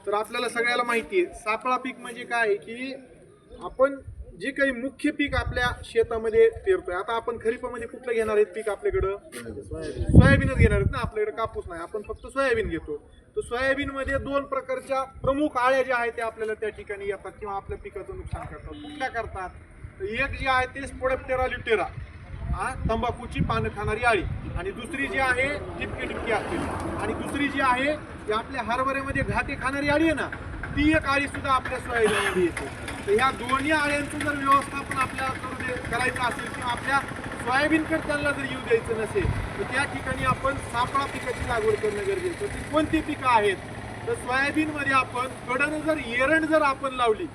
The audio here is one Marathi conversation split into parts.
तर आपल्याला सगळ्याला माहिती आहे सापळा पीक म्हणजे काय आहे की आपण जे काही मुख्य पीक आपल्या शेतामध्ये पेरतोय. आता आपण खरीपामध्ये कुठलं घेणार आहेत पीक आपल्याकडं? सोयाबीनच घेणार आहेत ना. आपल्याकडे कापूस नाही, आपण फक्त सोयाबीन घेतो. तर सोयाबीन मध्ये दोन प्रकारच्या प्रमुख आळ्या ज्या आहेत त्या आपल्याला त्या ठिकाणी येतात किंवा आपल्या पिकाचं नुकसान करतात. कुठल्या करतात? तर एक जी आहे ते स्पोडोप्टेरा ल्युटेरा, तंबाखूची पानं खाणारी आळी, आणि दुसरी जी आहे टिपकी टिपकी असलेली, आणि दुसरी जी आहे ती आपल्या हरभऱ्यामध्ये घाटे खाणारी आळी आहे ना, ती एक आळी सुद्धा आपल्या सोयाबीनमध्ये येते. तर ह्या दोन्ही आळ्यांचं जर व्यवस्थापन आपल्याला करायचं असेल किंवा आपल्या सोयाबीनकडे त्यांना जर येऊ द्यायचं नसेल तर त्या ठिकाणी आपण सापळा पिकाची लागवड करणं गरजेचं. ती कोणती पिकं आहेत? तर सोयाबीनमध्ये आपण कडनं जर एरंड जर आपण लावली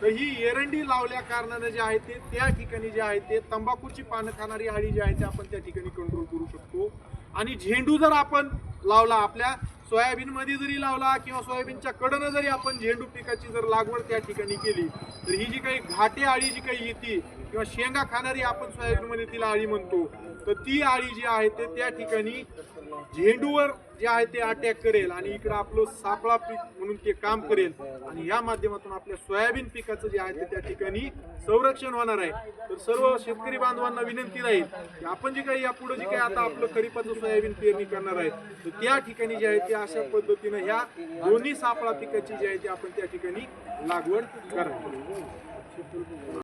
तर ही एरंडी लावल्या कारणानं जे आहे ते त्या ठिकाणी जे आहे ते तंबाखूची पानं खाणारी आळी जी आहे ते आपण त्या ठिकाणी कंट्रोल करू शकतो. आणि झेंडू जर आपण लावला आपल्या सोयाबीन मध्ये जरी लावला किंवा सोयाबीनच्या कडनं जरी आपण झेंडू पिकाची जर लागवड त्या ठिकाणी केली तर ही जी काही घाटे आळी जी काही येते किंवा शेंगा खाणारी आपण सोयाबीन मध्ये तिला आळी म्हणतो, तर ती आळी जी आहे ते त्या ठिकाणी झेंडूवर जे आहे ते अटॅक करेल आणि इकडे आपलं सापळा पीक म्हणून ते काम करेल आणि या माध्यमातून आपल्या सोयाबीन पिकाचं जे आहे ते त्या ठिकाणी संरक्षण होणार आहे. तर सर्व शेतकरी बांधवांना विनंती राहील की आपण जे काही यापुढे जे काही आता आपलं खरीपाचं सोयाबीन पेरणी करणार आहे तर त्या ठिकाणी जे आहे ते अशा पद्धतीनं ह्या दोन्ही सापळा पिकाची जी आहे ते आपण त्या ठिकाणी लागवड करावी.